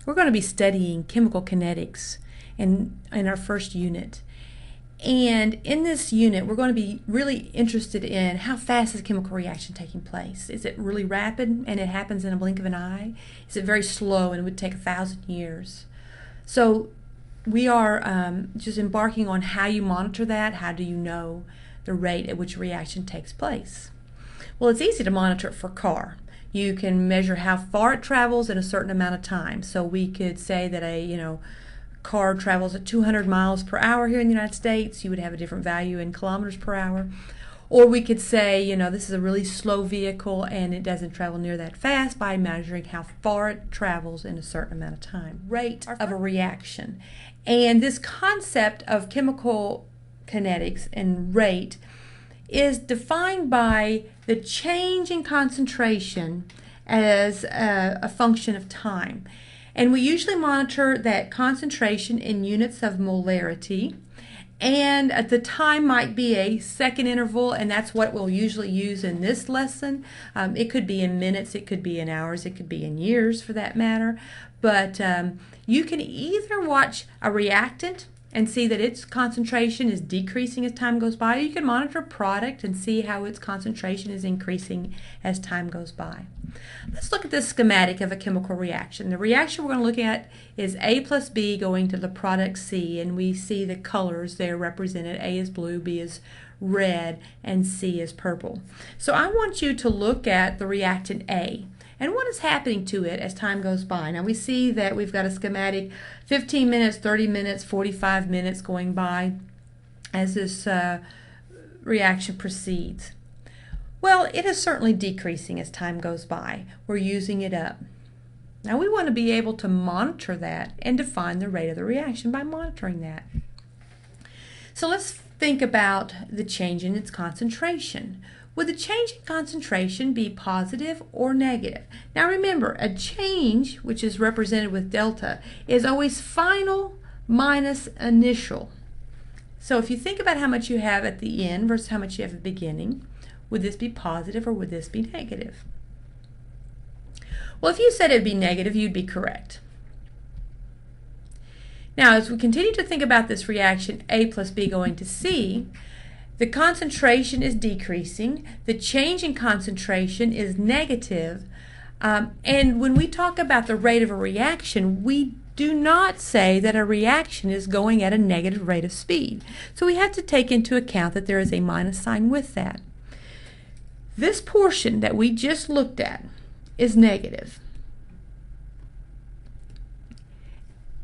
We're going to be studying chemical kinetics in our first unit. And in this unit, we're going to be really interested in how fast is a chemical reaction taking place. Is it really rapid and it happens in a blink of an eye? Is it very slow and it would take 1,000 years? So we are just embarking on how you monitor that. How do you know the rate at which a reaction takes place? Well, it's easy to monitor it for a car. You can measure how far it travels in a certain amount of time. So we could say that a car travels at 200 miles per hour here in the United States. You would have a different value in kilometers per hour. Or we could say, this is a really slow vehicle and it doesn't travel near that fast by measuring how far it travels in a certain amount of time. Rate of a reaction. And this concept of chemical kinetics and rate is defined by the change in concentration as a function of time. And we usually monitor that concentration in units of molarity, and at the time might be a second interval, and that's what we'll usually use in this lesson. It could be in minutes, it could be in hours, it could be in years for that matter. But you can either watch a reactant and see that its concentration is decreasing as time goes by, or you can monitor a product and see how its concentration is increasing as time goes by. Let's look at this schematic of a chemical reaction. The reaction we're going to look at is A plus B going to the product C, and we see the colors there represented. A is blue, B is red, and C is purple. So I want you to look at the reactant A and what is happening to it as time goes by. Now we see that we've got a schematic 15 minutes, 30 minutes, 45 minutes going by as this reaction proceeds. Well, it is certainly decreasing as time goes by. We're using it up. Now we want to be able to monitor that and define the rate of the reaction by monitoring that. So let's think about the change in its concentration. Would the change in concentration be positive or negative? Now remember, a change, which is represented with delta, is always final minus initial. So if you think about how much you have at the end versus how much you have at the beginning, would this be positive or would this be negative? Well, if you said it would be negative, you'd be correct. Now, as we continue to think about this reaction, A plus B going to C, the concentration is decreasing, the change in concentration is negative, and when we talk about the rate of a reaction, we do not say that a reaction is going at a negative rate of speed. So we have to take into account that there is a minus sign with that. This portion that we just looked at is negative.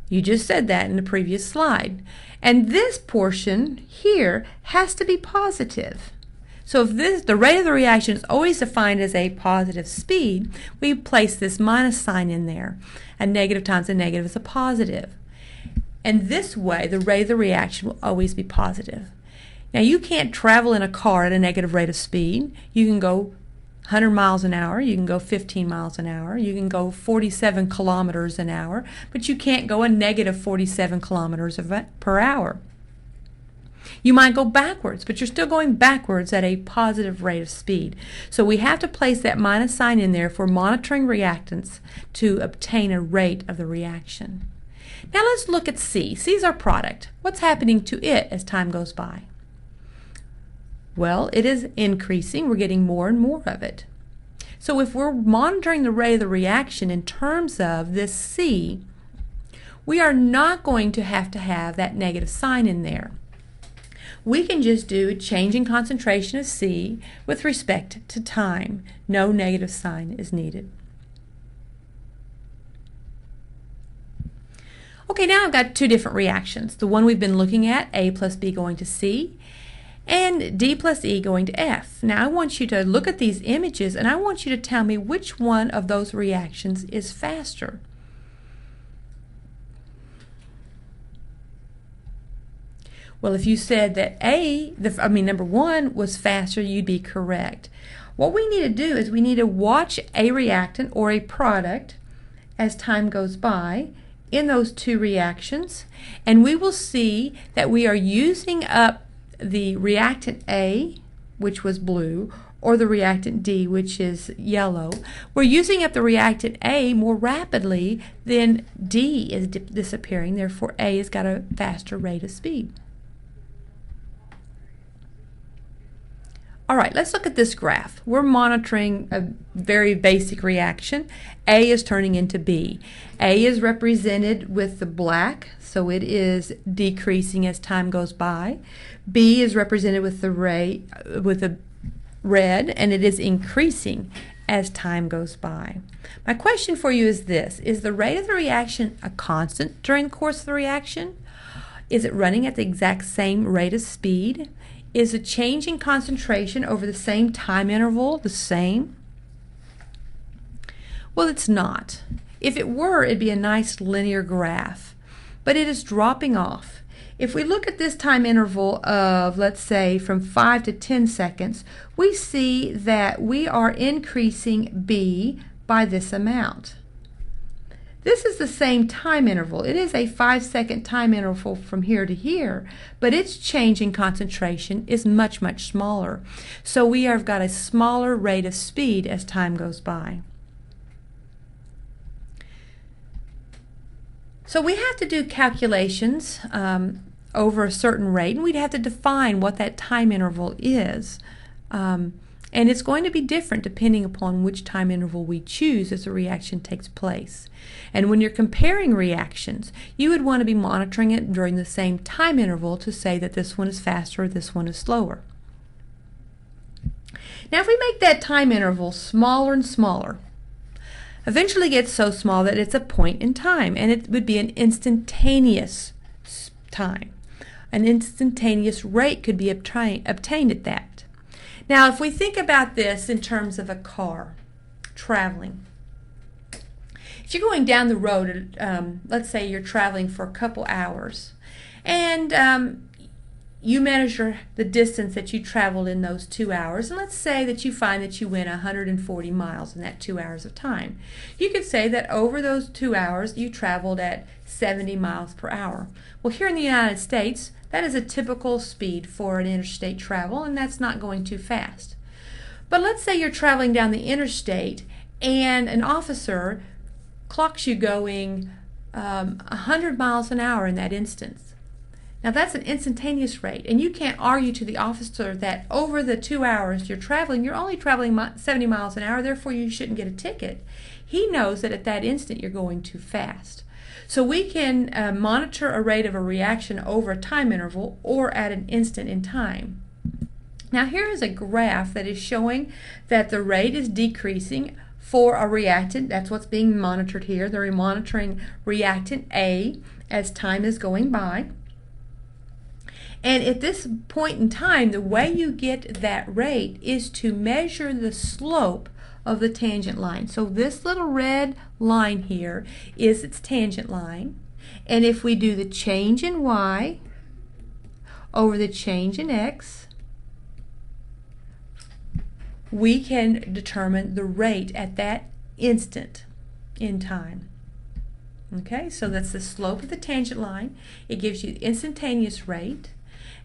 You just said that in the previous slide. And this portion here has to be positive. So if the rate of the reaction is always defined as a positive speed, we place this minus sign in there. A negative times a negative is a positive. And this way, the rate of the reaction will always be positive. Now you can't travel in a car at a negative rate of speed. You can go 100 miles an hour, you can go 15 miles an hour, you can go 47 kilometers an hour, but you can't go a negative 47 kilometers per hour. You might go backwards, but you're still going backwards at a positive rate of speed. So we have to place that minus sign in there for monitoring reactants to obtain a rate of the reaction. Now let's look at C. C is our product. What's happening to it as time goes by? Well, it is increasing. We're getting more and more of it. So if we're monitoring the rate of the reaction in terms of this C, we are not going to have that negative sign in there. We can just do a change in concentration of C with respect to time. No negative sign is needed. Okay, now I've got two different reactions. The one we've been looking at, A plus B going to C, and D plus E going to F. Now I want you to look at these images and I want you to tell me which one of those reactions is faster. Well, if you said that number one was faster, you'd be correct. What we need to do is we need to watch a reactant or a product as time goes by in those two reactions, and we will see that we are using up the reactant A, which was blue, or the reactant D, which is yellow, we're using up the reactant A more rapidly than D is disappearing. Therefore, A has got a faster rate of speed. All right, let's look at this graph. We're monitoring a very basic reaction. A is turning into B. A is represented with the black, so it is decreasing as time goes by. B is represented with the red, and it is increasing as time goes by. My question for you is this: is the rate of the reaction a constant during the course of the reaction? Is it running at the exact same rate of speed? Is the change in concentration over the same time interval the same? Well, it's not. If it were, it'd be a nice linear graph, but it is dropping off. If we look at this time interval of, let's say, from 5 to 10 seconds, we see that we are increasing B by this amount. This is the same time interval. It is a 5-second time interval from here to here, but its change in concentration is much, much smaller. So we have got a smaller rate of speed as time goes by. So we have to do calculations over a certain rate, and we'd have to define what that time interval is. And it's going to be different depending upon which time interval we choose as the reaction takes place. And when you're comparing reactions, you would want to be monitoring it during the same time interval to say that this one is faster or this one is slower. Now if we make that time interval smaller and smaller, eventually it gets so small that it's a point in time, and it would be an instantaneous time. An instantaneous rate could be obtained at that. Now, if we think about this in terms of a car traveling, if you're going down the road, let's say you're traveling for a couple hours, and you measure the distance that you traveled in those 2 hours, and let's say that you find that you went 140 miles in that 2 hours of time. You could say that over those 2 hours you traveled at 70 miles per hour. Well, here in the United States, that is a typical speed for an interstate travel, and that's not going too fast. But let's say you're traveling down the interstate and an officer clocks you going 100 miles an hour in that instance. Now that's an instantaneous rate, and you can't argue to the officer that over the 2 hours you're only traveling 70 miles an hour, therefore you shouldn't get a ticket. He knows that at that instant you're going too fast. So we can monitor a rate of a reaction over a time interval or at an instant in time. Now here is a graph that is showing that the rate is decreasing for a reactant. That's what's being monitored here. They're monitoring reactant A as time is going by. And at this point in time, the way you get that rate is to measure the slope of the tangent line. So this little red line here is its tangent line, and if we do the change in y over the change in x, we can determine the rate at that instant in time. Okay, so that's the slope of the tangent line. It gives you the instantaneous rate,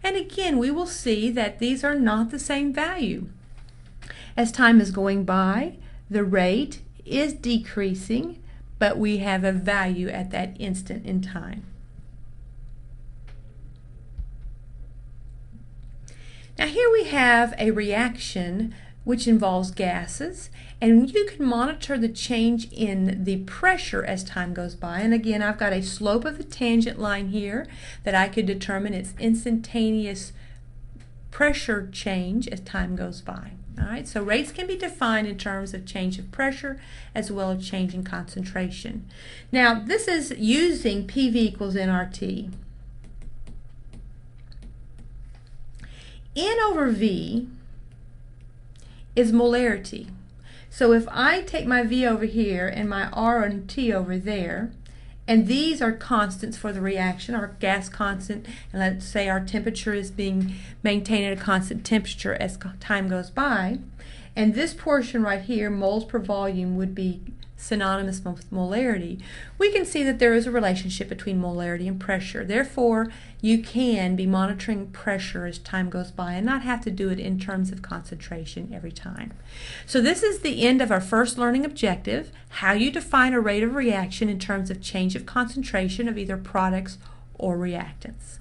and again we will see that these are not the same value. As time is going by, the rate is decreasing, but we have a value at that instant in time. Now here we have a reaction which involves gases, and you can monitor the change in the pressure as time goes by. And again, I've got a slope of the tangent line here that I could determine its instantaneous pressure change as time goes by. All right, so rates can be defined in terms of change of pressure as well as change in concentration. Now, this is using PV equals nRT. N over V is molarity. So if I take my V over here and my R and T over there, and these are constants for the reaction, our gas constant, and let's say our temperature is being maintained at a constant temperature as time goes by, and this portion right here, moles per volume, would be synonymous with molarity, we can see that there is a relationship between molarity and pressure. Therefore, you can be monitoring pressure as time goes by and not have to do it in terms of concentration every time. So this is the end of our first learning objective, how you define a rate of reaction in terms of change of concentration of either products or reactants.